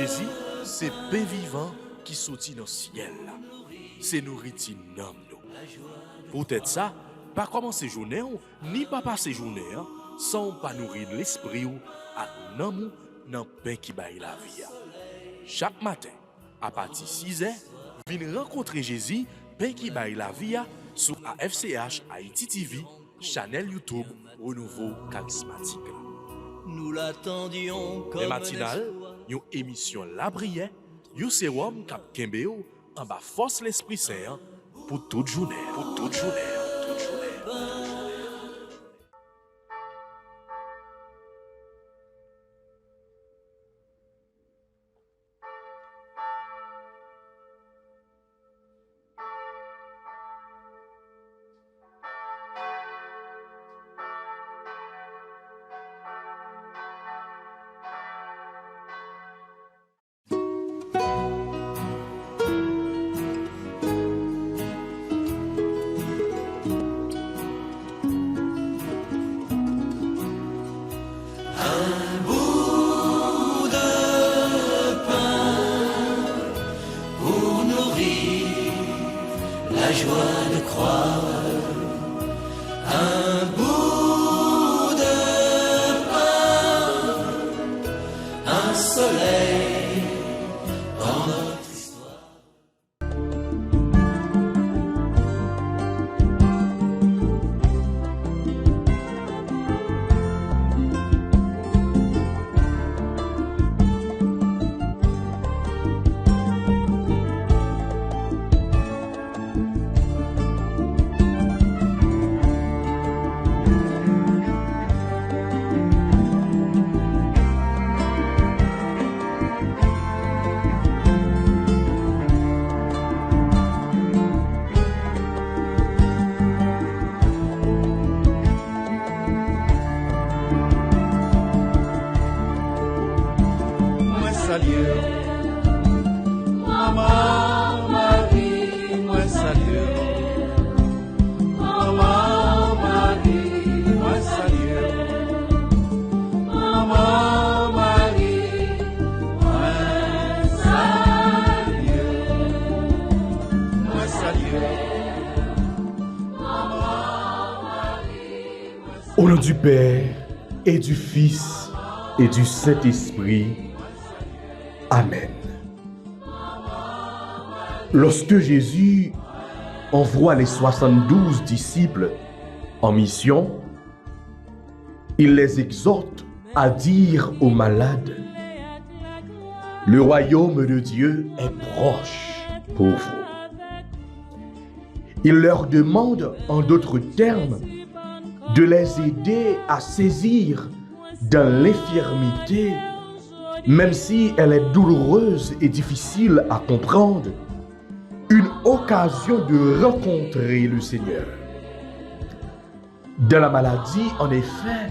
Jésus, c'est pain vivant qui sortit dans le ciel. C'est nourriture dans nous. Peut-être ça, pas commencer journée ni pas passer journée sans pas nourrir l'esprit ou à nous dans pain qui baille la vie. Chaque matin, à partir de 6h, venez rencontrer Jésus, pain qui baille la vie sur AFCH Haïti TV, channel YouTube Renouveau Charismatique. Nous l'attendions comme les matinales, une émission La Prière, un sérum cap Kembeo en bas force l'Esprit Saint pour toute journée. La joie de croire, un bout de pain, un soleil dans notre histoire. Maman Marie, moi salue. Maman Marie, moi salue. Maman Marie, moi salue. Moi salue. Au nom du Père et du Fils et du Saint-Esprit. Amen. Lorsque Jésus envoie les 72 disciples en mission, il les exhorte à dire aux malades: le royaume de Dieu est proche pour vous. Il leur demande, en d'autres termes, de les aider à saisir dans l'infirmité, même si elle est douloureuse et difficile à comprendre, une occasion de rencontrer le Seigneur. Dans la maladie, en effet,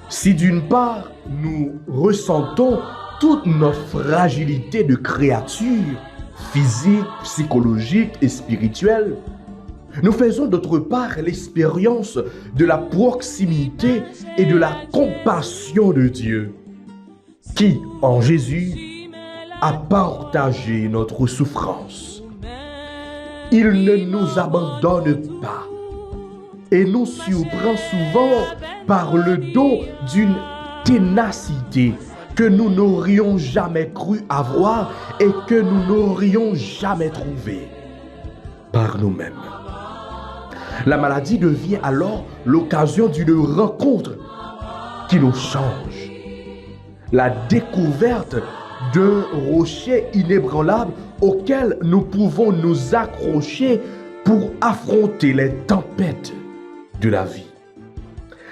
si d'une part nous ressentons toute notre fragilité de créature, physique, psychologique et spirituelle, nous faisons d'autre part l'expérience de la proximité et de la compassion de Dieu, qui, en Jésus, a partagé notre souffrance. Il ne nous abandonne pas et nous surprend souvent par le don d'une ténacité que nous n'aurions jamais cru avoir et que nous n'aurions jamais trouvé par nous-mêmes. La maladie devient alors l'occasion d'une rencontre qui nous change. La découverte d'un rocher inébranlable auquel nous pouvons nous accrocher pour affronter les tempêtes de la vie.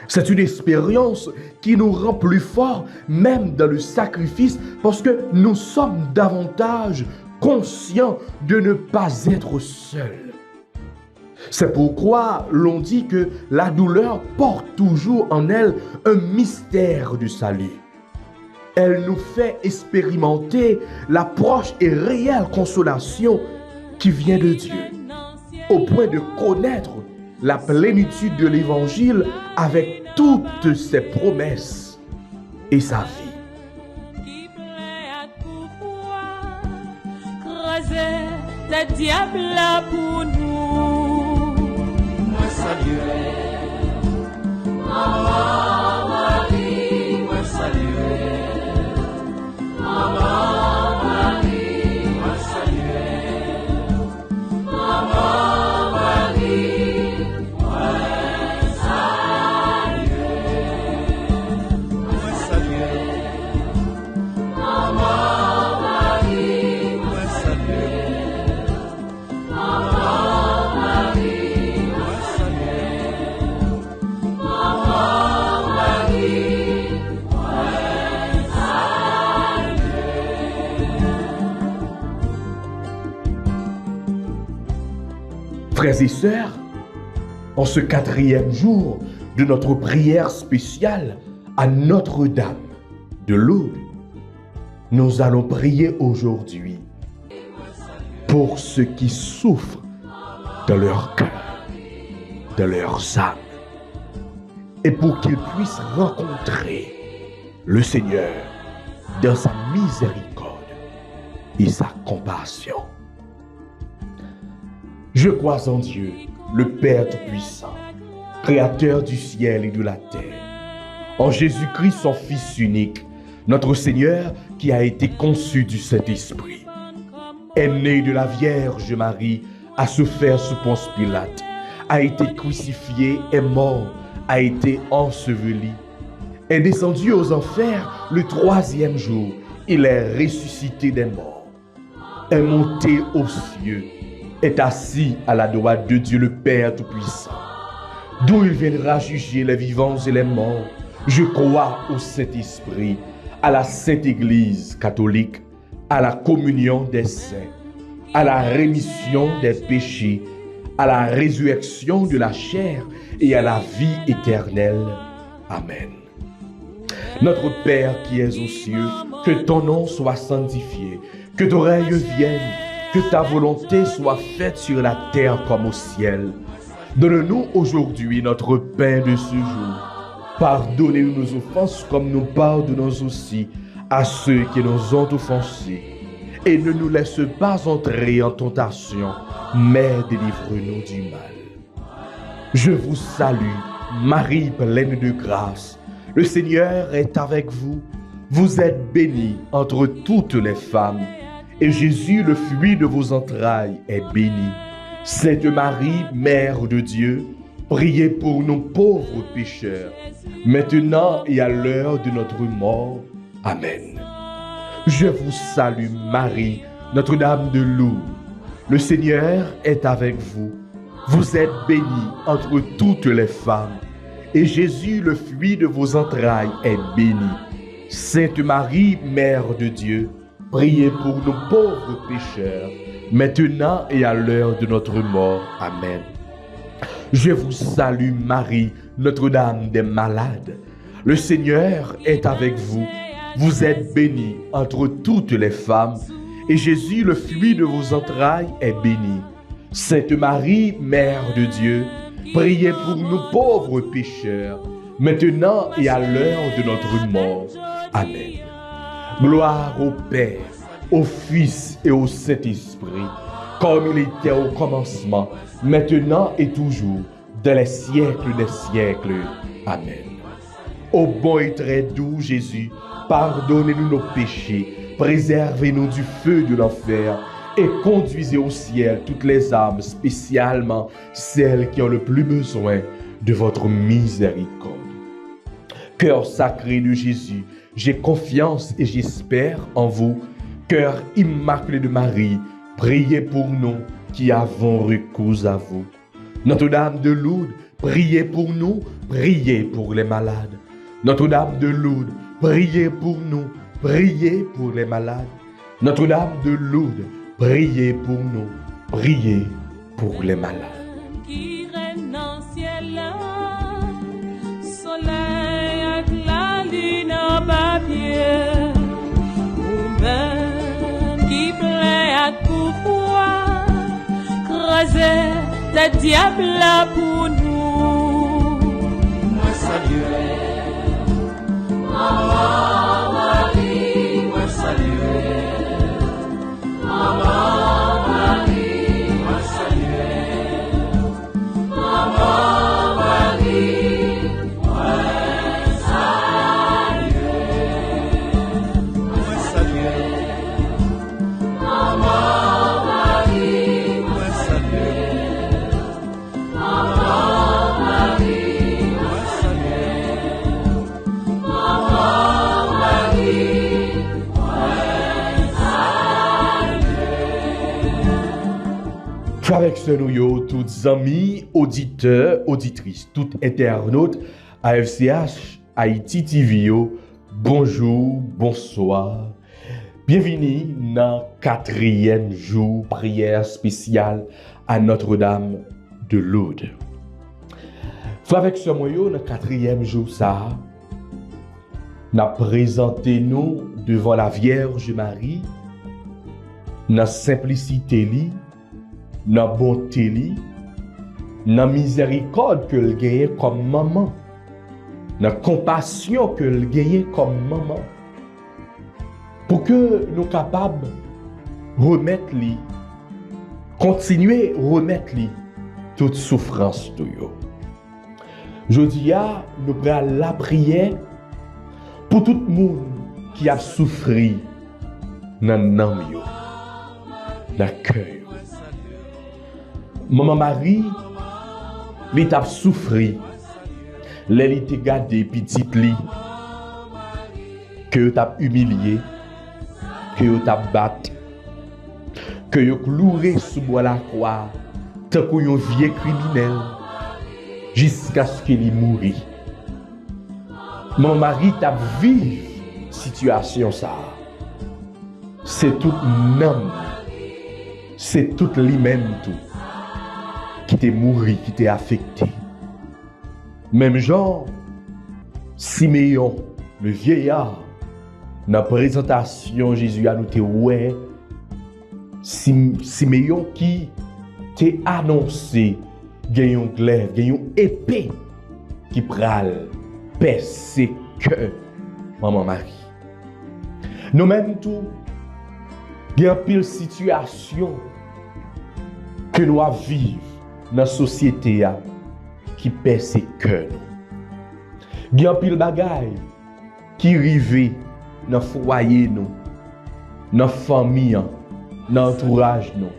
C'est une expérience qui nous rend plus forts, même dans le sacrifice, parce que nous sommes davantage conscients de ne pas être seuls. C'est pourquoi l'on dit que la douleur porte toujours en elle un mystère du salut. Elle nous fait expérimenter la proche et réelle consolation qui vient de Dieu, au point de connaître la plénitude de l'Évangile avec toutes ses promesses et sa vie. c'est diable là pour nous. Moi saluer. Maman Marie, moi saluer. Maman Marie, moi saluer. Maman Marie, moi saluer. Moi saluer. Maman Marie, moi saluer. Maman Marie, moi saluer. Maman Marie, Frères et sœurs, en ce 4e jour de notre prière spéciale à Notre-Dame de Lourdes, nous allons prier aujourd'hui pour ceux qui souffrent dans leur cœur, dans leurs âmes, et pour qu'ils puissent rencontrer le Seigneur dans sa miséricorde et sa compassion. Je crois en Dieu, le Père Tout-Puissant, Créateur du ciel et de la terre, en Jésus-Christ, son Fils unique, notre Seigneur qui a été conçu du Saint-Esprit, est né de la Vierge Marie, a souffert sous Ponce Pilate, a été crucifié, est mort, a été enseveli, est descendu aux enfers le 3e jour, il est ressuscité des morts, est monté aux cieux, est assis à la droite de Dieu le Père Tout-Puissant, d'où il viendra juger les vivants et les morts. Je crois au Saint-Esprit, à la Sainte Église catholique, à la communion des saints, à la rémission des péchés, à la résurrection de la chair et à la vie éternelle. Amen. Notre Père qui es aux cieux, que ton nom soit sanctifié, que ton règne vienne, que ta volonté soit faite sur la terre comme au ciel. Donne-nous aujourd'hui notre pain de ce jour. Pardonnez-nous nos offenses comme nous pardonnons aussi à ceux qui nous ont offensés. Et ne nous laisse pas entrer en tentation, mais délivre-nous du mal. Je vous salue, Marie pleine de grâce. Le Seigneur est avec vous. Vous êtes bénie entre toutes les femmes. Et Jésus, le fruit de vos entrailles, est béni. Sainte Marie, Mère de Dieu, priez pour nous pauvres pécheurs, maintenant et à l'heure de notre mort. Amen. Je vous salue Marie, Notre-Dame de Lourdes. Le Seigneur est avec vous. Vous êtes bénie entre toutes les femmes. Et Jésus, le fruit de vos entrailles, est béni. Sainte Marie, Mère de Dieu, priez pour nous pauvres pécheurs, maintenant et à l'heure de notre mort. Amen. Je vous salue Marie, Notre-Dame des malades. Le Seigneur est avec vous. Vous êtes bénie entre toutes les femmes, et Jésus, le fruit de vos entrailles, est béni. Sainte Marie, Mère de Dieu, priez pour nous pauvres pécheurs, maintenant et à l'heure de notre mort. Amen. Gloire au Père, au Fils et au Saint-Esprit, comme il était au commencement, maintenant et toujours, dans les siècles des siècles. Amen. Ô bon et très doux Jésus, pardonnez-nous nos péchés, préservez-nous du feu de l'enfer et conduisez au ciel toutes les âmes, spécialement celles qui ont le plus besoin de votre miséricorde. Cœur sacré de Jésus, j'ai confiance et j'espère en vous. Cœur immaculé de Marie, priez pour nous qui avons recours à vous. Notre-Dame de Lourdes, priez pour nous, priez pour les malades. Notre-Dame de Lourdes, priez pour nous, priez pour les malades. Notre-Dame de Lourdes, priez pour nous, priez pour les malades. Qui règne dans le ciel, soleil avec la lune en papier, ou qui plaît à pouvoir creuser des diables là pour nous. Moi saluer. Maman Marie, moi saluer. Maman Marie. Frères avec sœurs, nous yo, toutes amis, auditeurs, auditrices, tout internautes, AFCH, Haïti TV yo, bonjour, bonsoir. Bienvenue dans le 4e jour prière spéciale à Notre-Dame de Lourdes. Frères avec sœurs, moi yo, dans le 4e jour ça, nous présenté nous devant la Vierge Marie, dans simplicité li, dans bonté li, dans miséricorde que le gagne comme maman, dans compassion que le gagne comme maman, pour que nous capables remettre li, continuer remettre li toute souffrance de yo. Jodi a nous prenons la prière pour tout le monde qui a souffert dans l'âme yo, dans le cœur. Maman Marie, li t'a souffert, elle t'a gardé petite li, que t'a humilié, que t'a battu, que cloué sous bois la croix, tant qu'on vieux criminel, jusqu'à ce qu'il mourit. Mon mari t'a vécu situation ça. C'est tout l'homme, c'est tout lui-même tout qui t'est mouru, qui t'est affecté. Même genre, Siméon, le vieillard, dans la présentation Jésus a noté ouais, Siméon qui t'est annoncé gagne un glaive, gagne une épée qui pral percer que maman Marie. Nous même tout, il y a pile situation que nous vivons dans la société qui perce que nous. Il y a pile bagaille qui arrive dans le foyer nous, dans la famille, dans l'entourage nous,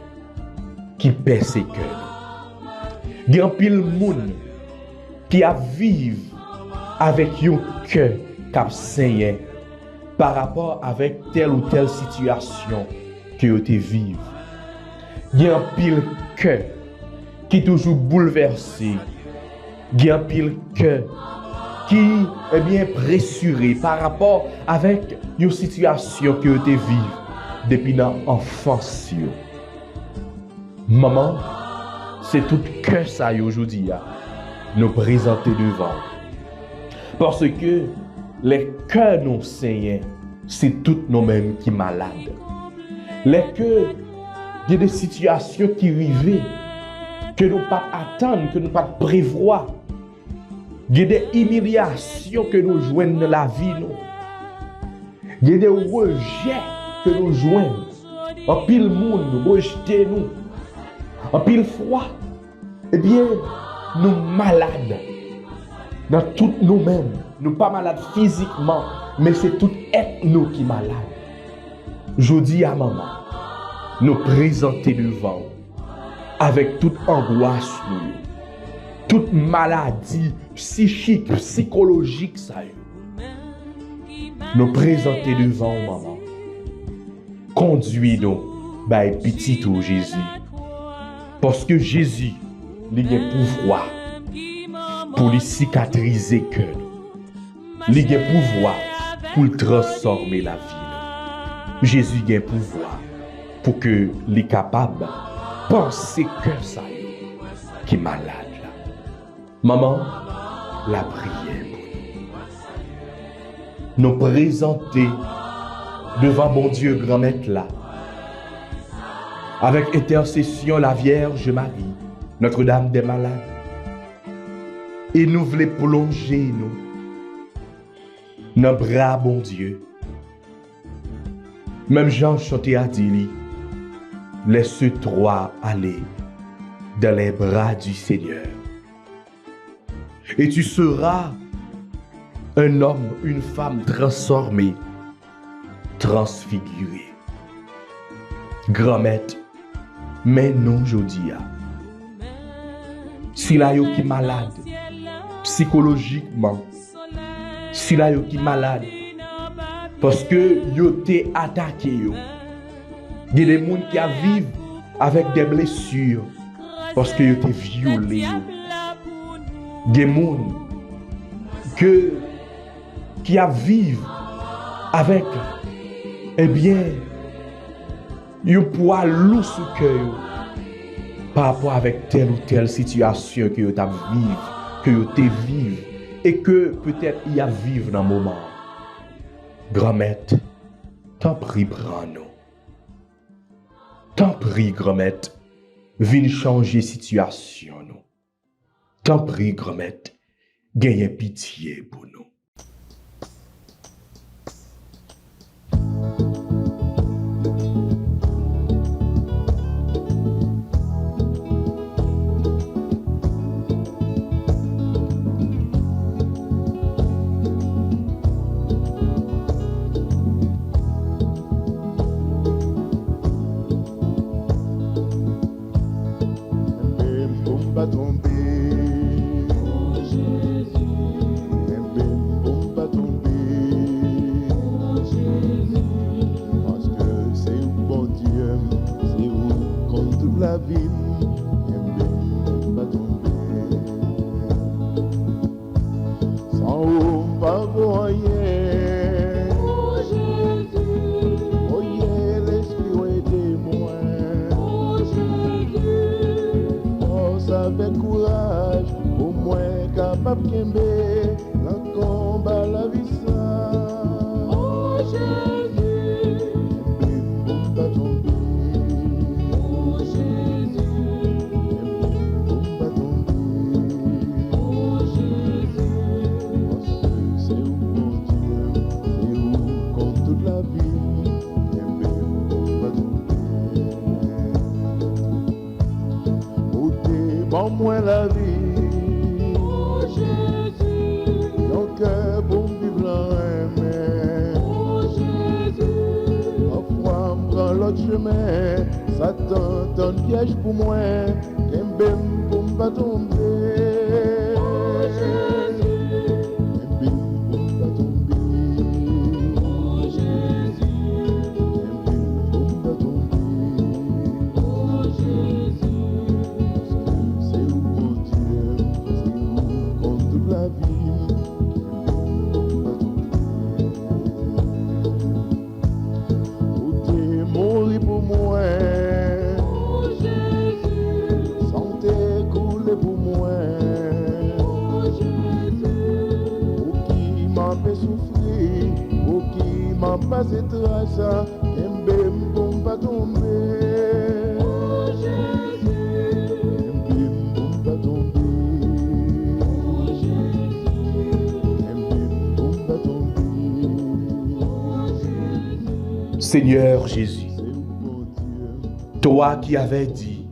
qui perce que nous. Il y a pile monde qui a vivre avec un cœur qui saigne par rapport avec telle ou telle situation que vous vivez. Il y a un pile cœur qui est toujours bouleversé. Il y a un pile cœur qui est bien pressuré par rapport avec une situation que vous vivez depuis l'enfance. Maman, c'est tout cœur ça aujourd'hui nous présenter devant. Parce que les cœurs nous saignent, c'est tous nous-mêmes qui sont malades. Les cœurs, il y a des situations qui arrivent que nous ne pouvons pas attendre, que nous ne pouvons pas prévoir. Il y a des humiliations que nous joignons dans la vie. Il y a des rejets que nous joignons. En pile monde nous rejeter nous. En pile froid. Eh bien, nous malades. Dans tout nous-mêmes. Nous pas malades physiquement, mais c'est tout être nous qui malade. Je dis à maman, nous présenter devant avec toute angoisse, toute maladie psychique, psychologique, ça nous présenter devant maman. Conduis-nous par petit tout Jésus. Parce que Jésus, il a pouvoir pour les cicatriser que nous. Il a pouvoir pour transformer la vie. Jésus a pouvoir pour que les capables penser que ça qui est malade. Maman, la prière pour nous présenter devant bon Dieu grand maître là. Avec intercession la Vierge Marie, Notre-Dame des malades. Et nous voulons plonger nous dans le bras bon Dieu. Même Jean chantait à dit, laisse-toi aller dans les bras du Seigneur. Et tu seras un homme, une femme transformée, transfigurée. Grand-mère, mais non, Jodia. Si la yo qui malade, psychologiquement, si la yo qui malade, parce que yo t'es attaqué yo. Il y a des gens qui vivent avec des blessures, parce que tu es violé. Des gens qui a vivre avec, eh bien, un poids lourd sous cœur par rapport avec telle ou telle situation que tu as vivre, que tu vivre et que peut-être il y a vivre dans le moment. Grand-mère, t'en prie, prends-nous. T'en prie, grand-mère, viens changer situation nous. T'en prie, grand-mère, gagne pitié pour nous. Avec courage, au moins capable de dans combat la vie ça. Oh Jésus, bon pas tomber. Oh Jésus, bon pas tomber. Oh Jésus, parce que c'est où mon Dieu, c'est où contre toute la vie. Bon pas tomber. Bon moi la vie, oh Jésus, ton cœur pour vivre l'aimer, oh Jésus, parfois me prend l'autre chemin, Satan donne piège pour moi, qu'un pour me pas tomber, oh Jésus, qu'un pour me pas tomber, oh Jésus, qu'un pour me pas tomber, oh Jésus. Pas cette race, qu'un bébé pour pas tomber. Oh Jésus, qu'un bébé pour pas tomber. Oh Jésus, qu'un bébé pour pas tomber. Oh Jésus. Seigneur Jésus, toi qui avais dit,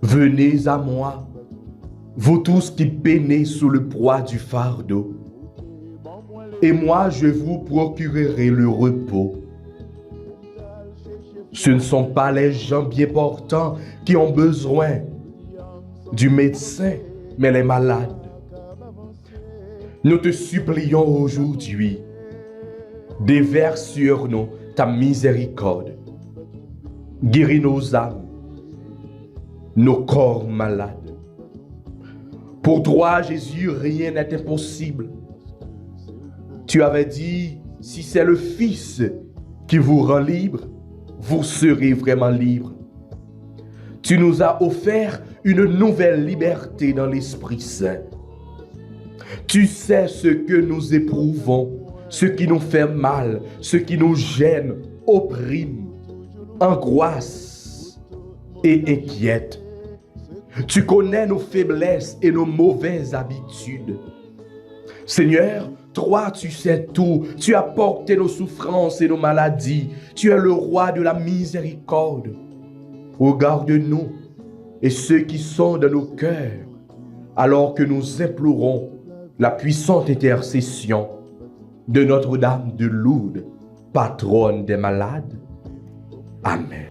venez à moi, vous tous qui peinez sous le poids du fardeau, et moi je vous procurerai le repos. Ce ne sont pas les gens bien portants qui ont besoin du médecin, mais les malades. Nous te supplions aujourd'hui, déverse sur nous ta miséricorde. Guéris nos âmes, nos corps malades. Pour toi, Jésus, rien n'est impossible. Tu avais dit, si c'est le Fils qui vous rend libre, vous serez vraiment libre. Tu nous as offert une nouvelle liberté dans l'Esprit Saint. Tu sais ce que nous éprouvons, ce qui nous fait mal, ce qui nous gêne, opprime, angoisse et inquiète. Tu connais nos faiblesses et nos mauvaises habitudes. Seigneur, toi, tu sais tout. Tu as porté nos souffrances et nos maladies. Tu es le roi de la miséricorde. Regarde-nous et ceux qui sont dans nos cœurs, alors que nous implorons la puissante intercession de Notre-Dame de Lourdes, patronne des malades. Amen.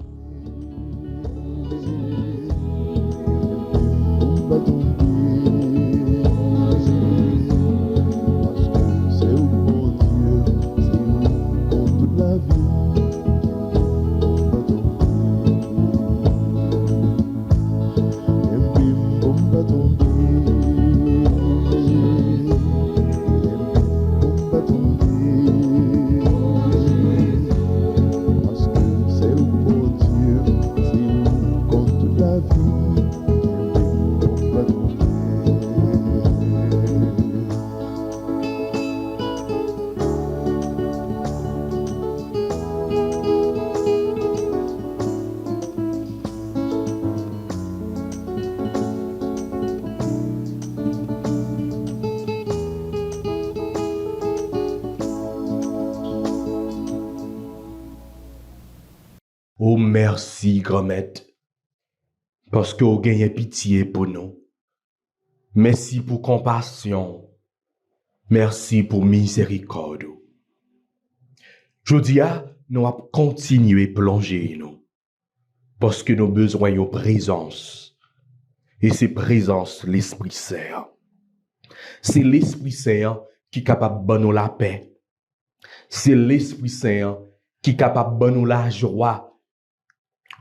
Oh merci, grand-maître, parce que vous gagnez pitié pour nous. Merci pour compassion. Merci pour miséricorde. Jodi a, nous allons continuer plonger nous. Parce que nous avons besoin de présence. Et c'est présence l'Esprit Saint. C'est l'Esprit Saint qui est capable de nous la paix. C'est l'Esprit Saint qui est capable de nous la joie.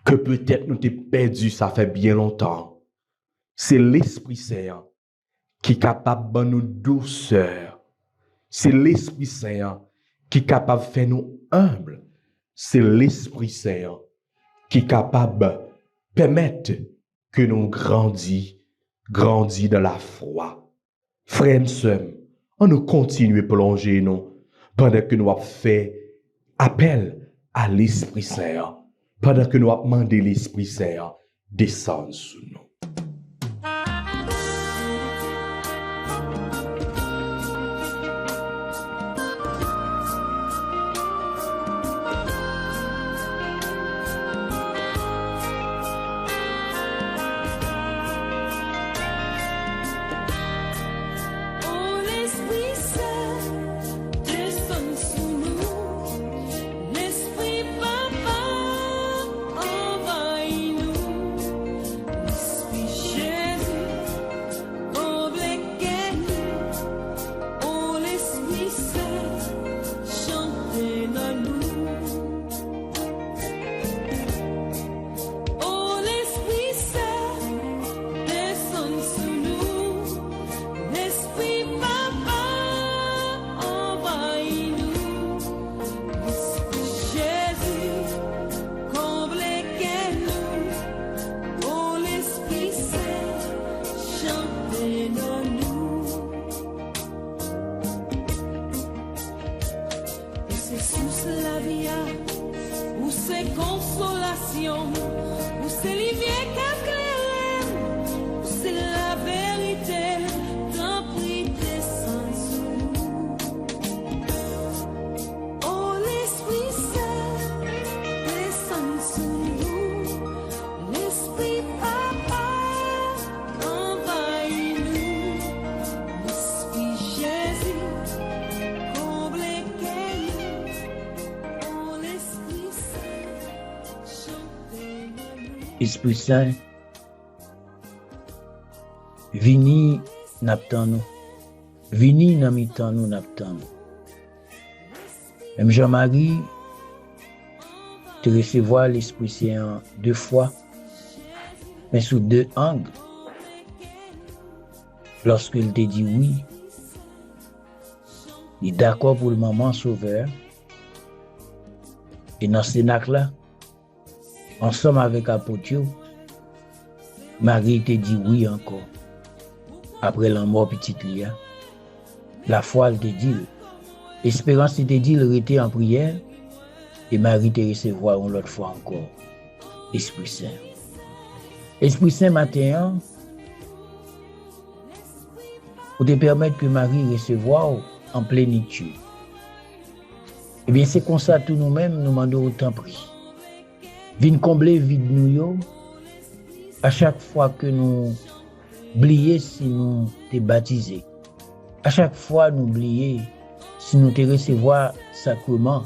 Que peut-être nous t'ai perdu, ça fait bien longtemps. C'est l'Esprit Saint qui est capable de nous douceur. C'est l'Esprit Saint qui est capable de faire nous humbles. C'est l'Esprit Saint qui est capable de permettre que nous grandissions dans la foi. Frères et sœurs, on nous continue à plonger nous pendant que nous avons fait appel à l'Esprit Saint. Pendant que nous avons demandé l'Esprit Saint descendre sur nous. Esprit Saint, vini n'aptan nous. Vini nan mitan nous n'aptan nous. Même Jean-Marie te recevoir l'Esprit Saint 2 fois, mais sous 2 angles. Lorsqu'il te dit oui, il est d'accord pour le moment sauveur. Et dans ce cénacle-là, ensemble avec apôtre, Marie te dit oui encore. Après la mort petite Lia, la foi elle te dit, l'espérance te dit, il était en prière, et Marie te recevoir une autre fois encore. Esprit Saint. Esprit Saint matin, pour te permettre que Marie recevoir en plénitude. Eh bien, c'est comme ça tout nous-mêmes, nous demandons autant prix. Vin combler vide nous à chaque fois que nous oublions si nous t'es baptisés. À chaque fois nous oublions si nous t'es recevoir sacrement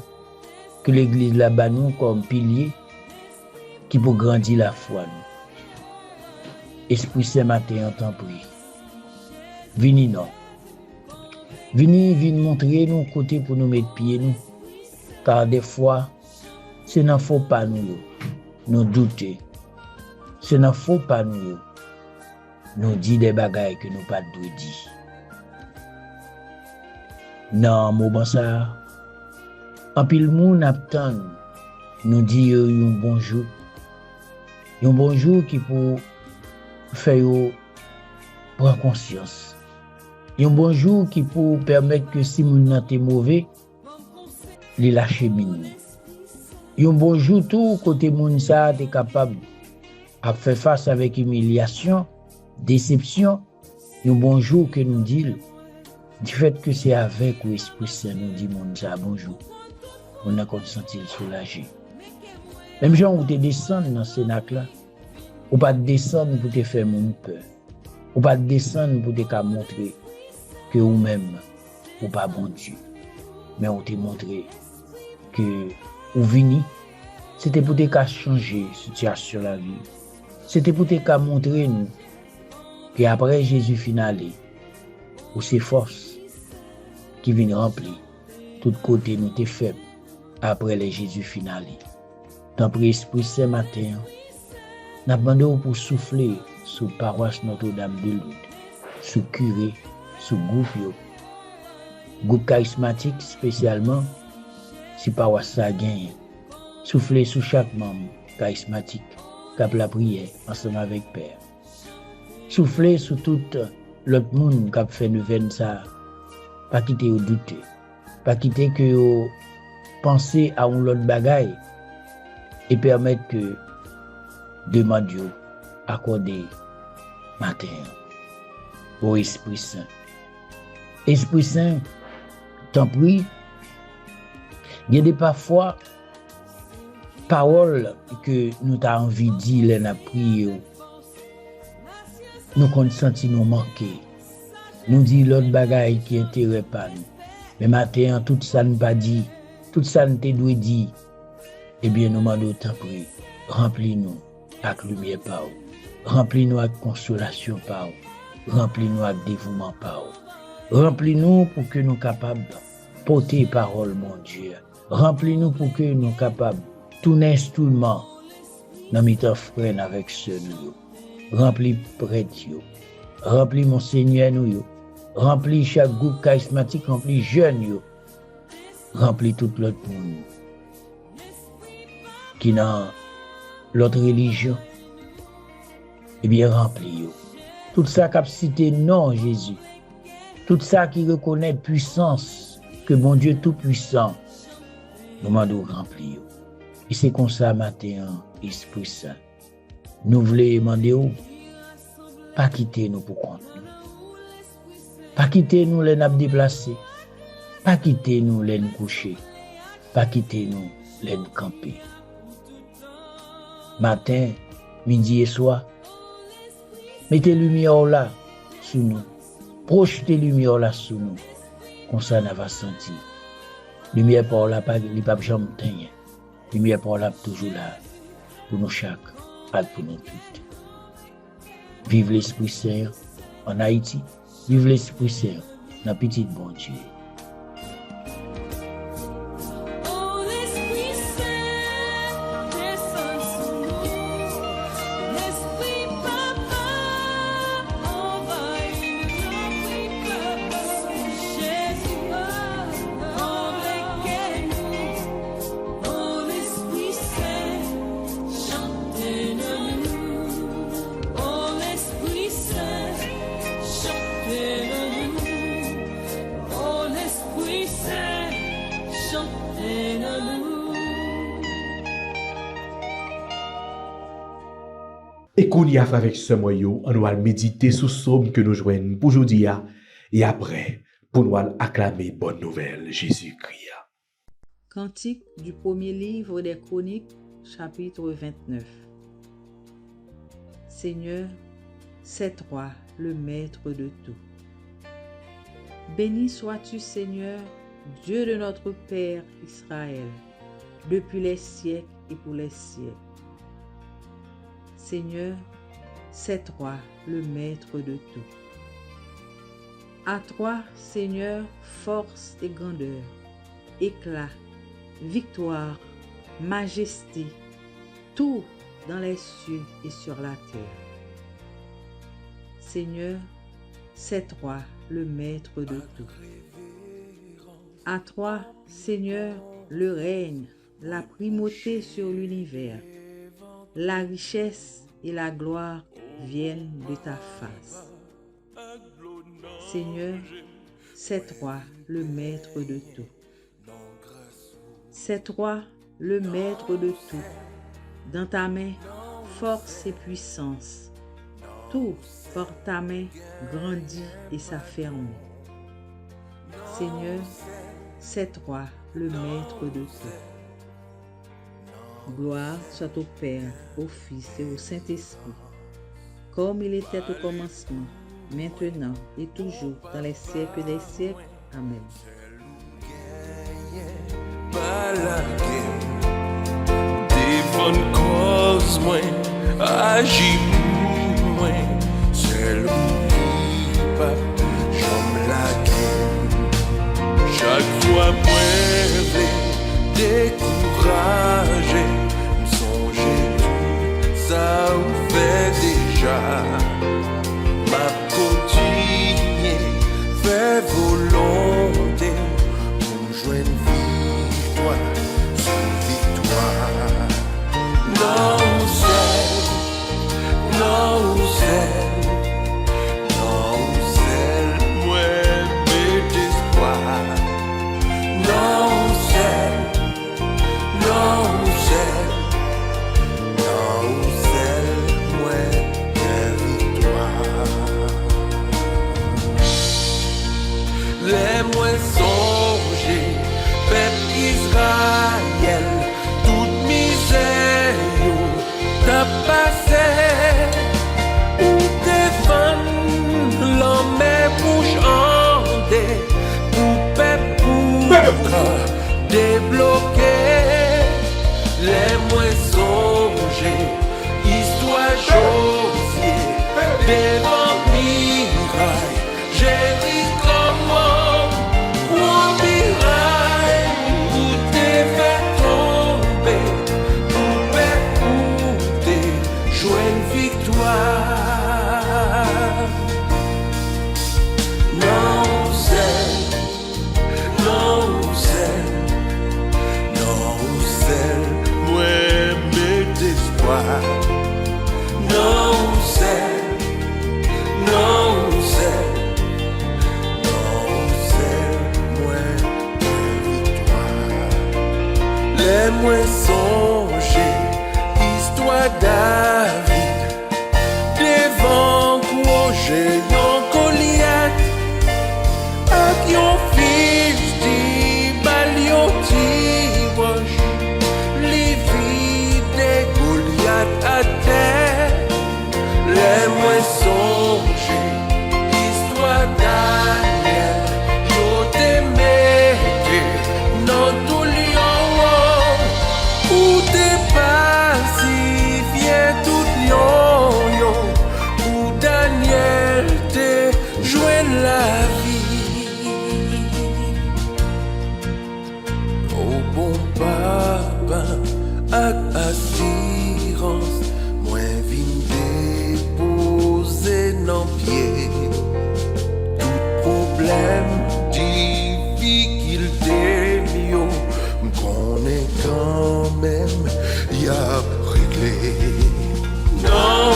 que l'église là-bas nous comme pilier qui pour grandir la foi nous. Esprit Saint matin en temps pris. Vini non. Vini montrer nous côté pour nous mettre pied nous. Car des fois ce n'en faut pas nous douter. Ce n'en faut pas nous dire des bagailles que nous pas de dire. Non, moment ça, en pile moun attend nous dire un bonjour. Un bonjour qui pour faire prendre conscience. Un bonjour qui pour permettre que si moun nan te mauvais, les lâcher mine. Un bonjour tout côté moun sa est capable à faire face avec humiliation, déception. Un bonjour que nous dit du fait que c'est avec l'Esprit Saint nous dit moun sa bonjour. On a qu'on se sentir soulagé. Même gens où te descendre dans ce là, ou pas descendre pour te faire mon peur, ou pas descendre pour te montrer que ou même ou pas bon Dieu, mais on te montrer que ou vini, c'était pour te changer situation la vie, c'était pour te montrer nous que après Jésus finalé, ou ses forces qui viennent remplir tout côté nous t'es faible après les Jésus finalé. Tant pis Esprit Saint matin, n'a demandé pour souffler sous paroisse Notre-Dame de Lourdes, sous curé, sous groupe charismatique spécialement, si paroisse ça gagne, souffler sous chaque membre charismatique, cap la prière ensemble avec Père. Souffler sous tout l'autre monde qui a fait nouvelle ça, pas quitter au douter, pas quitter que au penser à un autre bagaille et permettre que demande Dieu accorder matin au Esprit Saint. Esprit Saint, t'en prie, il y a des parfois paroles que nous t'avons envie de dire, nous prié, nous qu'on senti nous manquer, nous dit l'autre bagaille qui intéresse pas nous. Mais matin, tout ça nous pas dit, tout ça nous te doit dire, eh bien nous demandons t'en prie, remplis-nous avec lumière par vous, remplis-nous avec consolation par vous, remplis-nous avec dévouement par vous, remplis-nous pour que nous capables porter parole mon Dieu, remplis-nous pour que nous capables tout instrument dans mes frères avec ceux nous, remplis prêtre, remplis mon Seigneur nous, remplis chaque groupe charismatique, remplis jeunes, remplis tout l'autre monde qui dans l'autre religion, eh bien remplis. Tout ça qui a cité non Jésus, tout ça qui reconnaît puissance, que mon Dieu tout puissant, nous demandons remplir. Et c'est comme ça matin, Esprit Saint. Nous voulons demander, pas quitter nous pour compte nous. Pas quitter nous les nappes déplacés. Pas quitter nous les coucher. Pas quitter nous les camper. Matin, midi et soir, mettez lumière là sous nous. Projetez lumière là sous nous. Comme ça, on va sentir. Lumière par là, pas jamais tenir. Lumière par là, toujours là. Pour nous chaque, pour nous toutes. Vive l'Esprit Saint en Haïti. Vive l'Esprit Saint dans petit bon Dieu. Et qu'on y a fait avec ce moyen, on va méditer sous somme que nous joignons pour aujourd'hui et après, pour nous acclamer bonne nouvelle, Jésus-Christ. Cantique du premier livre des Chroniques, chapitre 29. Seigneur, c'est toi le maître de tout. Béni sois-tu, Seigneur, Dieu de notre Père Israël, depuis les siècles et pour les siècles. Seigneur, c'est toi le maître de tout. À toi, Seigneur, force et grandeur, éclat, victoire, majesté, tout dans les cieux et sur la terre. Seigneur, c'est toi le maître de tout. À toi, Seigneur, le règne, la primauté sur l'univers. La richesse et la gloire viennent de ta face. Seigneur, c'est toi le maître de tout. C'est toi le maître de tout. Dans ta main, force et puissance. Tout par ta main grandit et s'affermit. Seigneur, c'est toi le maître de tout. Gloire soit au Père, au Fils et au Saint-Esprit, comme il était au commencement, maintenant et toujours, dans les siècles des siècles. Amen. Devant cause moi, agis pour moi, seul qui pas, j'aime la guerre. Chaque fois moi découragé, songer tout ça ou fait déjà. Ma continuer, fait volonté, pour me joindre victoire sur victoire. Non, c'est, moi, mes espoirs. Non, moi, mes victoires. Les moins songés, peuple Israël, toute misère, t'as passé, ou défendre l'homme bouche en dé, pour peuple pour débloquer, les moins songés, histoire Josier, devant miraille, j'ai dit comment, pour miraille, où t'es fait tomber, pour écouter, jouer une victoire. Moi songer, histoire David, devant gros géant Goliath, avec yon fils di balioti roche, les vides Goliath à terre, les moi songer, histoire Daniel, yo te mette dans tout lion. Où t'es pacifié tout lion, où Daniel t'es joué la vie. Oh bon papa, avec assurance, moi vine déposer dans pied. Tout problème, difficulté, yo, m'connais quand même, y'a réglé. Non,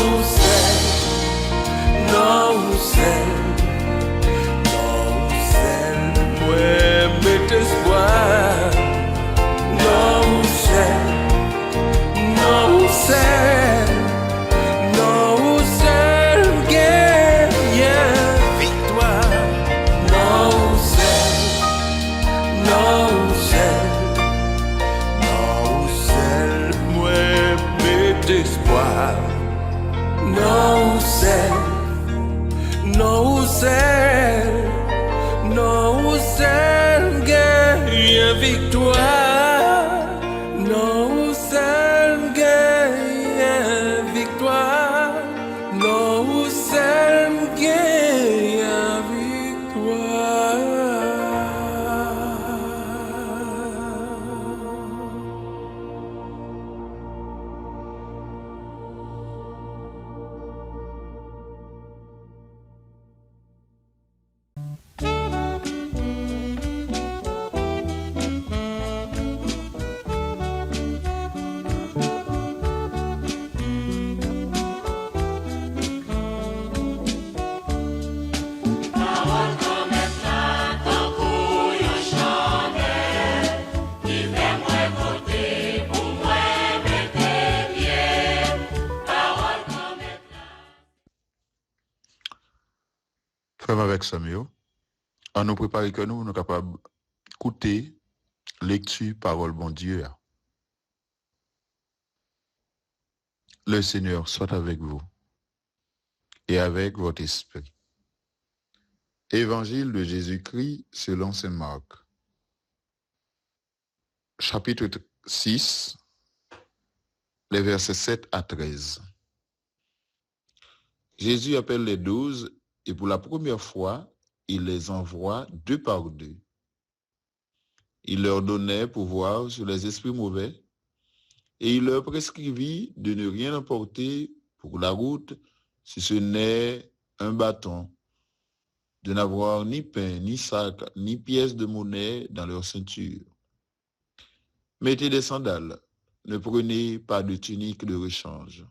ouais, mes espoirs. Non, guerrier, victoire. Non, d'espoir. No cell, guerre, victoire. No cell, guerre, victoire. No cell, guerre, victoire. Avec Samuel, à nous préparer que nous sommes capables d'écouter lecture parole bon Dieu. Le Seigneur soit avec vous et avec votre esprit. Évangile de Jésus-Christ selon saint Marc. Chapitre 6, les versets 7 à 13. Jésus appelle les 12 et pour la première fois, il les envoie 2 par 2. Il leur donnait pouvoir sur les esprits mauvais et il leur prescrivit de ne rien emporter pour la route si ce n'est un bâton, de n'avoir ni pain, ni sac, ni pièce de monnaie dans leur ceinture. Mettez des sandales, ne prenez pas de tunique de rechange.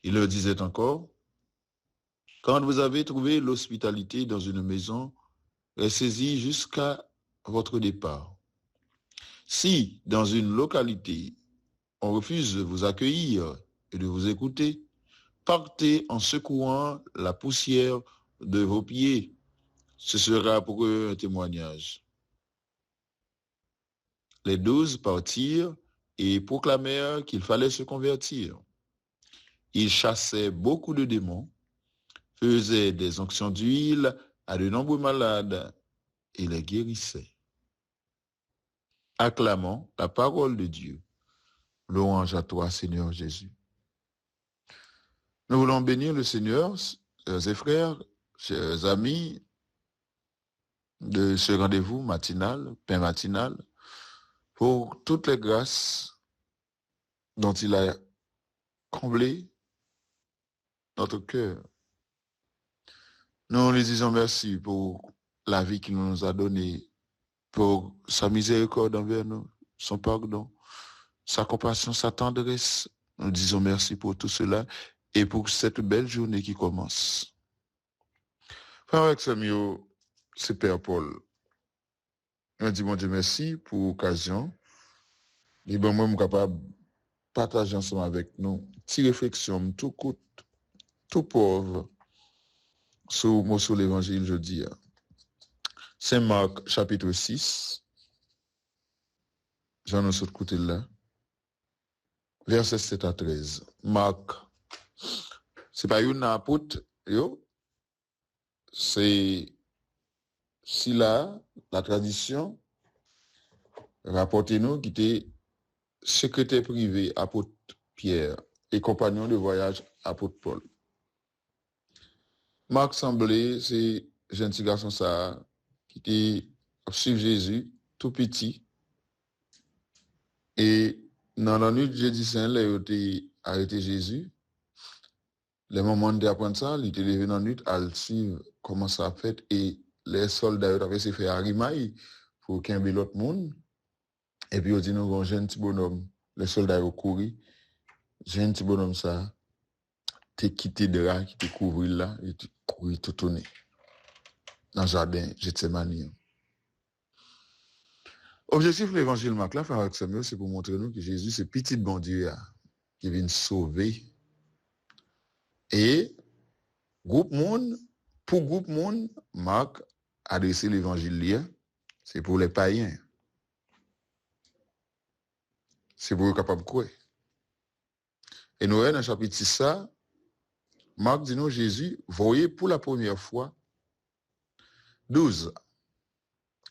Il leur disait encore, quand vous avez trouvé l'hospitalité dans une maison, restez-y jusqu'à votre départ. Si, dans une localité, on refuse de vous accueillir et de vous écouter, partez en secouant la poussière de vos pieds. Ce sera pour eux un témoignage. Les 12 partirent et proclamèrent qu'il fallait se convertir. Ils chassaient beaucoup de démons, faisaient des onctions d'huile à de nombreux malades et les guérissaient. Acclamons la parole de Dieu. Louange à toi, Seigneur Jésus. Nous voulons bénir le Seigneur, chers et frères, chers amis, de ce rendez-vous matinal, pain matinal, pour toutes les grâces dont il a comblé notre cœur. Nous lui disons merci pour la vie qu'il nous a donnée, pour sa miséricorde envers nous, son pardon, sa compassion, sa tendresse. Nous disons merci pour tout cela et pour cette belle journée qui commence. Frère Alexamio, c'est Père Paul. On dit mon Dieu merci pour l'occasion. Et ben moi, je suis capable de partager ensemble avec nous petite réflexion, tout coûte, tout pauvre, sur l'évangile, je dis. Saint Marc, chapitre 6. J'en ai sur le côté là. Verset 7 à 13. Marc. C'est pas une apôtre, yo. C'est si là, la tradition rapporte-nous qui était secrétaire privé apôtre Pierre et compagnon de voyage apôtre Paul. Marc semblait, c'est jeune petit garçon ça qui était suivre Jésus tout petit et dans la nuit de jeudi saint, là, il était arrêté Jésus. Les moments d'apprendre ça, il était levé dans la nuit à le suivre comment ça a fait et les soldats avaient fait arimaille pour qu'il y ait l'autre monde. Et puis, on dit, nous, un jeune petit bonhomme, les soldats ont couru, jeune petit bonhomme, ça, t'es quitté de là, qui t'est couvert là, et tu couru tout tourné. Dans le jardin, Gethsemane. Objectif de l'évangile Marc, là, frère Alexandre, c'est pour montrer nous que Jésus, c'est petit bon Dieu, qui vient sauver. Et, pour groupe monde, Marc a adressé l'évangile là, c'est pour les païens. C'est pour eux capables de croire. Et nous, dans le chapitre 6, ça, Marc dit nous, Jésus, voyez pour la première fois 12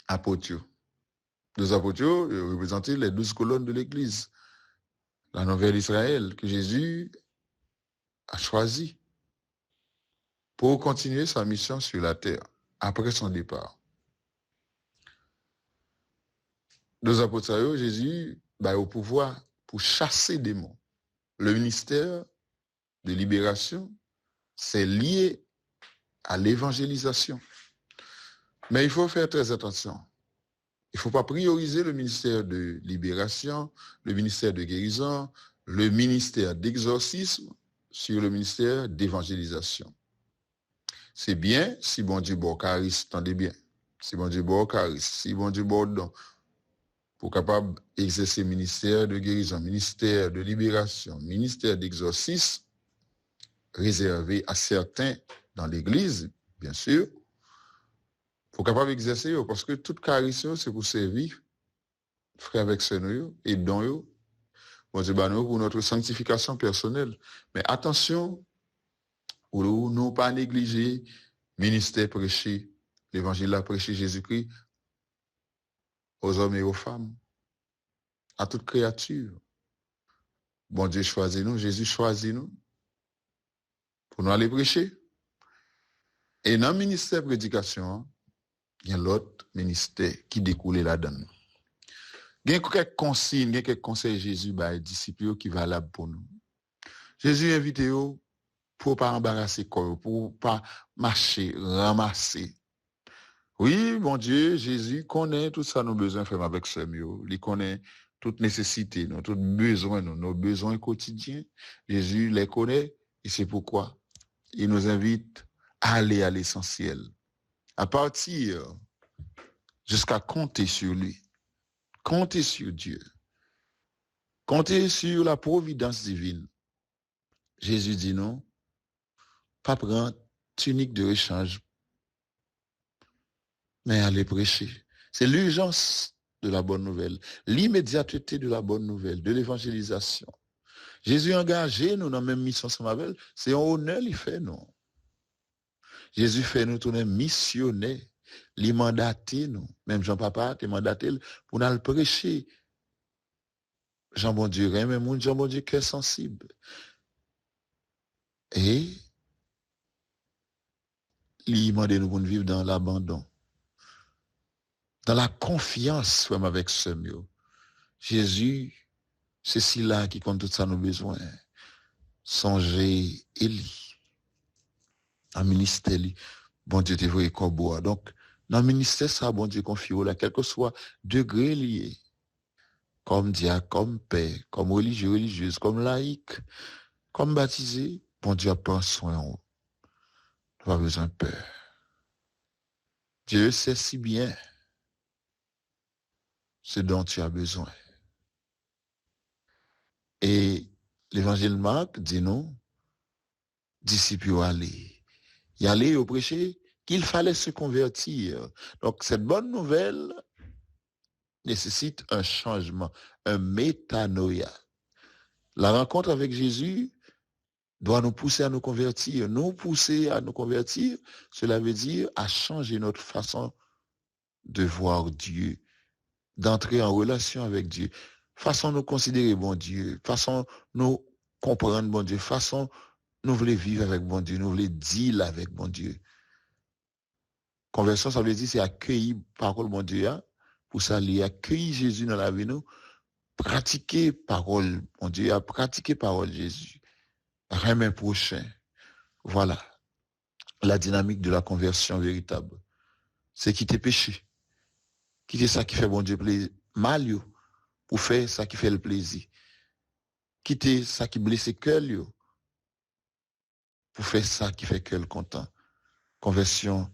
apôtres. 12 apôtres représentaient les 12 colonnes de l'Église, la nouvelle Israël, que Jésus a choisi pour continuer sa mission sur la terre après son départ. 12 apôtres, Jésus au pouvoir pour chasser des démons. Le ministère de libération, c'est lié à l'évangélisation. Mais il faut faire très attention. Il ne faut pas prioriser le ministère de libération, le ministère de guérison, le ministère d'exorcisme sur le ministère d'évangélisation. C'est bien si bon Dieu bon charisme, attendez bien. Si bon Dieu bon charisme, si bon Dieu bon don, pour capable d'exercer ministère de guérison, ministère de libération, ministère d'exorcisme, réservé à certains dans l'Église, bien sûr, pour capable d'exercer, parce que toute charisme, c'est pour servir, frère avec sœur, et don, Bon Dieu, nous pour notre sanctification personnelle. Mais attention, pour nous pas négliger ministère prêché, l'évangile a prêché Jésus-Christ aux hommes et aux femmes, à toute créature. Bon Dieu choisit nous, Jésus choisit nous pour nous aller prêcher. Et dans le ministère de prédication, il y a l'autre ministère qui découle là-dedans. Il y a quelques consignes, il y a quelques conseils Jésus les disciples qui valables pour nous. Jésus invite eux pour pas embarrasser corps, pour pas marcher, ramasser. Oui, mon Dieu, Jésus connaît tout ça nos besoins faire avec ce mieux. Il connaît toutes nécessités, tous besoins, nos besoins quotidiens. Jésus les connaît et c'est pourquoi il nous invite à aller à l'essentiel. À partir jusqu'à compter sur lui. Compter sur Dieu. Compter sur la providence divine. Jésus dit non, pas prendre tunique de rechange, mais aller prêcher. C'est l'urgence de la bonne nouvelle, l'immédiateté de la bonne nouvelle, de l'évangélisation. Jésus engagé nous dans la même mission avec, c'est un honneur il fait non. Jésus fait nous tourner missionnaires, il mandaté nous, même Jean-Papa te mandaté pour nous prêcher. Jean bon Dieu, même mon Jean bon Dieu cœur sensible. Et il m'a nous pour nous vivre dans l'abandon, dans la confiance avec ce mieux. Jésus, c'est celui-là qui compte tout ça nos besoins. Songez Élie, un ministère, bon Dieu te voyé comme bois. Donc, dans le ministère, ça, bon Dieu confie là, quel que soit degré lié, comme diacre, comme père, comme religieux, religieuse, comme laïque, comme baptisé, bon Dieu prend soin en vous. Pas besoin de peur. Dieu sait si bien ce dont tu as besoin. Et l'évangile Marc dit nous, disciples y aller au prêcher, qu'il fallait se convertir. Donc cette bonne nouvelle nécessite un changement, un métanoïa. La rencontre avec Jésus doit nous pousser à nous convertir. Nous pousser à nous convertir, cela veut dire à changer notre façon de voir Dieu, d'entrer en relation avec Dieu, façon de nous considérer bon Dieu, façon de nous comprendre bon Dieu, façon nous voulons vivre avec bon Dieu, nous voulons deal avec bon Dieu. Conversion, ça veut dire c'est accueillir parole bon Dieu, pour ça, il accueillir Jésus dans la vie, nous, pratiquer parole bon Dieu, pratiquer parole Jésus. Remet prochain. Voilà la dynamique de la conversion véritable. C'est quitter péché. Quitter ça qui fait bon Dieu plaisir. Mal, pour faire ça qui fait le plaisir. Quitter ça qui blesse le cœur, pour faire ça qui fait cœur content. Conversion,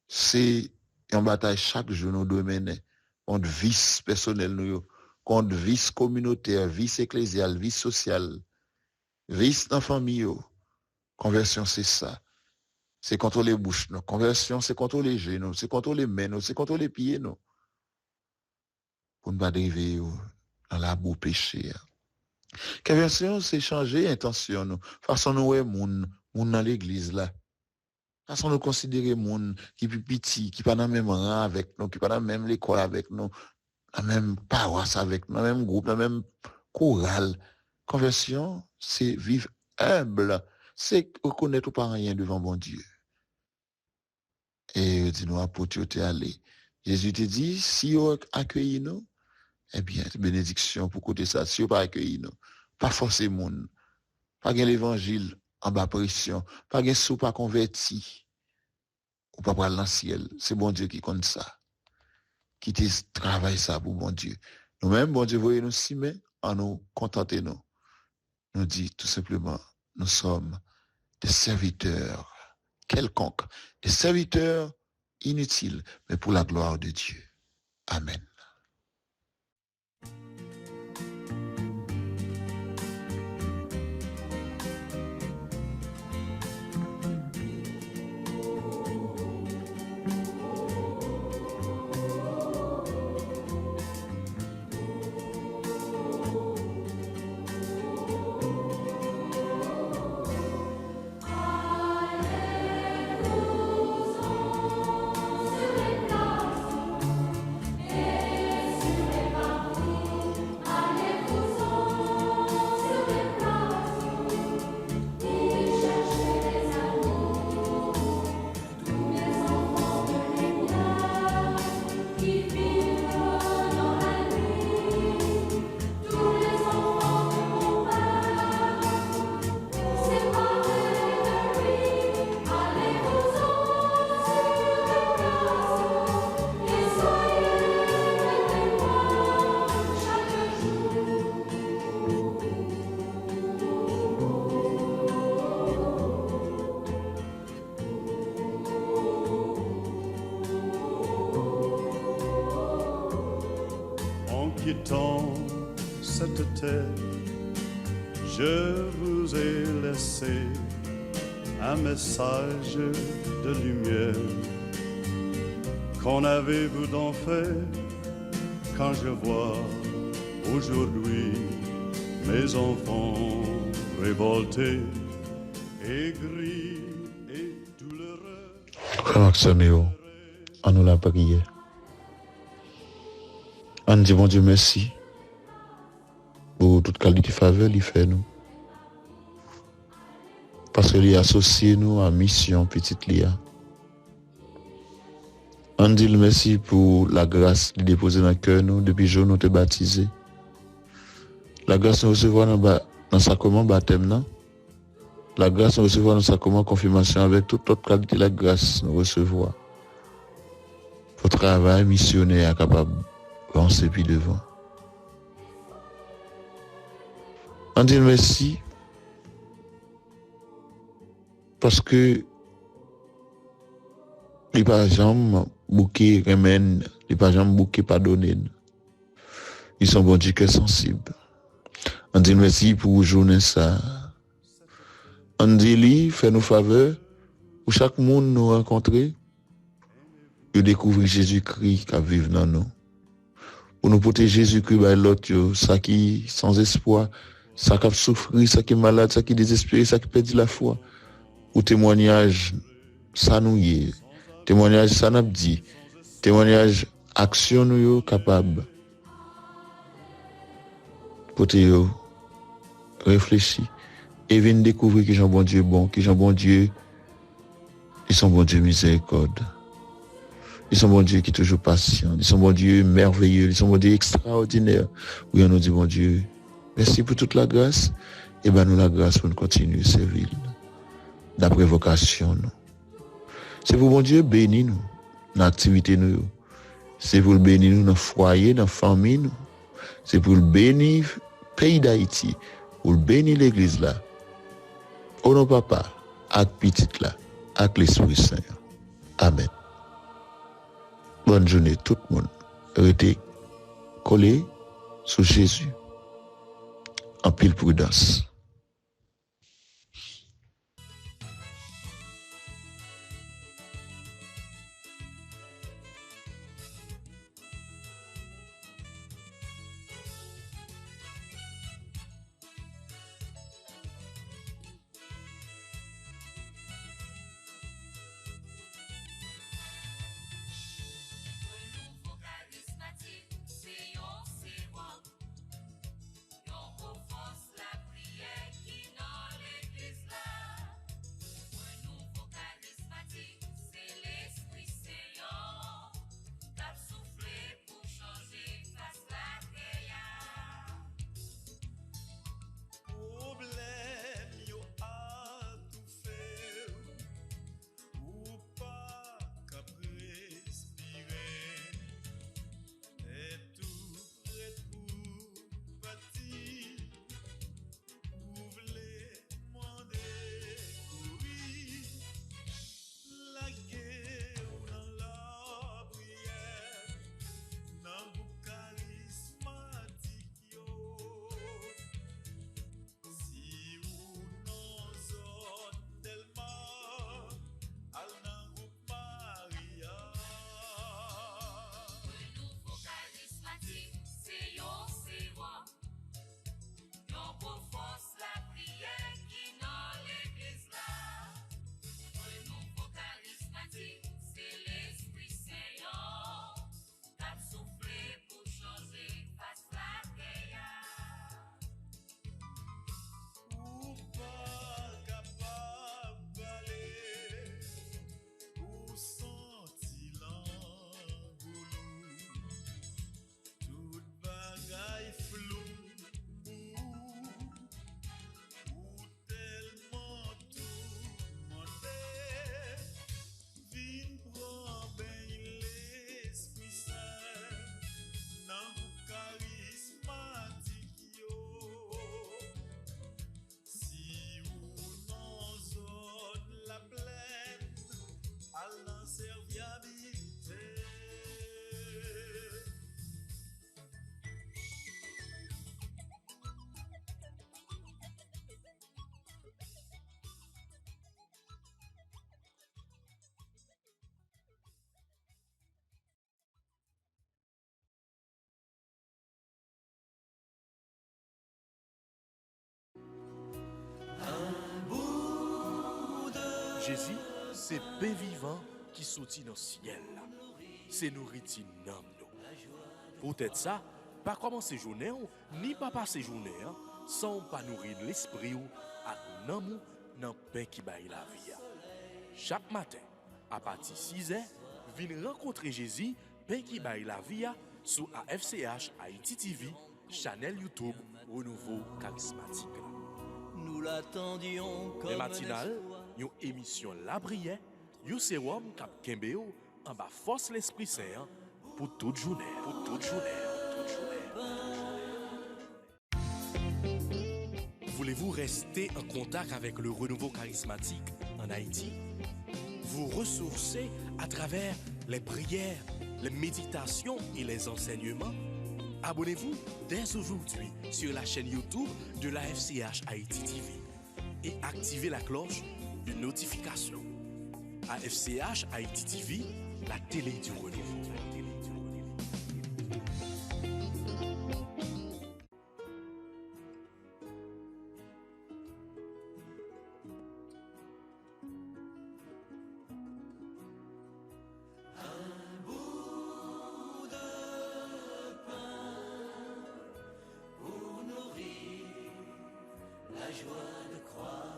c'est une bataille chaque jour nous doit mener. Contre vice personnel, contre vice communautaire, vice ecclésial, vice social. Vice dans la famille, conversion c'est ça. C'est contre les bouches, non. Conversion c'est contre les genoux, c'est contre les mains, c'est contre les pieds, non. Pour ne pas arriver dans la boue péché. Conversion c'est changer intention, non. Façon nous ouais moun dans l'église là. Façon nous considérer moun qui plus petit, qui pas dans même rang avec nous, qui pas dans même l'école avec nous, la même paroisse avec nous, le même groupe, la même chorale. Conversion, c'est vivre humble, c'est reconnaître pas rien devant bon Dieu. Et dis-nous, apôtre, t'es allé. Jésus te dit, si vous accueillez nous, eh bien, bénédiction pour côté ça. Si vous pas accueilli nous, pas forcer moun, pas gain l'évangile en bas pression, pas gain sous pas converti, ou pas prendre dans le ciel. C'est bon Dieu qui compte ça. Qui te travaille ça pour bon Dieu. Nous-mêmes, bon Dieu, voyez nous si mais en nous contenter nous. Nous dit tout simplement, nous sommes des serviteurs quelconques, des serviteurs inutiles, mais pour la gloire de Dieu. Amen. quittant cette terre, je vous ai laissé un message de lumière. Qu'en avez-vous donc fait quand je vois aujourd'hui mes enfants révoltés, aigris et douloureux? Frère Maxime, on nous l'a prié. On dit bon Dieu merci pour toute qualité de faveur qu'il fait nous. Parce qu'il associe nous à mission petite Lia. On dit le merci pour la grâce qu'il dépose dans le cœur nous depuis le jour où nous sommes baptisés. La grâce nous recevoir dans le sacrement baptême. Non? La grâce nous recevoir dans le sacrement confirmation avec toute autre qualité de la grâce nous recevoir. Pour travail missionnaire capable de avancer puis devant. On dit merci parce que les pas jamais bouquet remède, les pas jamais bouquet pardonner. Ils sont bon Dieu que sensibles. On dit merci pour journée ça. On dit lui fait nous faveur pour chaque monde nous rencontrer, de découvrir Jésus-Christ qui vit dans nous. Pour nous porter Jésus-Christ par l'autre, ça qui sans espoir, ça qui souffrir, ça qui est malade, ça qui est désespéré, ça qui perd la foi. Ou témoignage, ça nous y est. Témoignage, ça n'a pas dit. Témoignage, action nous capable. Porter réfléchir et venir découvrir que Jean bon Dieu est bon, que Jean bon Dieu, ils sont bon Dieu miséricorde. Ils sont bon Dieu qui est toujours patient. Ils sont bon Dieu merveilleux. Ils sont bon Dieu extraordinaire. Oui, on nous dit bon Dieu, merci pour toute la grâce. Et ben nous la grâce pour nous continuer à servir. D'après vocation, nous. C'est pour bon Dieu bénir nous dans l'activité nous. C'est pour le bénir nous dans le foyer, dans la famille nous. C'est pour le bénir le pays d'Haïti, pour le bénir l'église là. Au nom papa, avec petite là, avec l'Esprit Saint. Amen. Bonne journée tout le monde. Restez collés sur Jésus. En pile prudence. Charismatique, c'est yon, yon renforce la prière. Jésus, c'est pain vivant qui sortit dans le ciel. C'est nourriture nam nous. Peut-être ça, pas commencer journée ni pas passer journée sans pas nourrir l'esprit ou avec nam dans pain qui baille la vie. Chaque matin, à partir de 6h, viens rencontrer Jésus, pain qui baille la vie sur AFCH Haïti TV, channel YouTube Renouveau Charismatique. Nous l'attendions comme Les matinales, une émission La Prière, un sérum cap Kembeo en bas force l'Esprit Saint pour toute journée. Pour toute journée. Voulez-vous rester en contact avec le renouveau charismatique en Haïti? Vous ressourcer à travers les prières, les méditations et les enseignements? Abonnez-vous dès aujourd'hui sur la chaîne YouTube de la FCH Haïti TV et activez la cloche de notification. AFCH Haïti TV, la télé du renouveau. la joie de croire.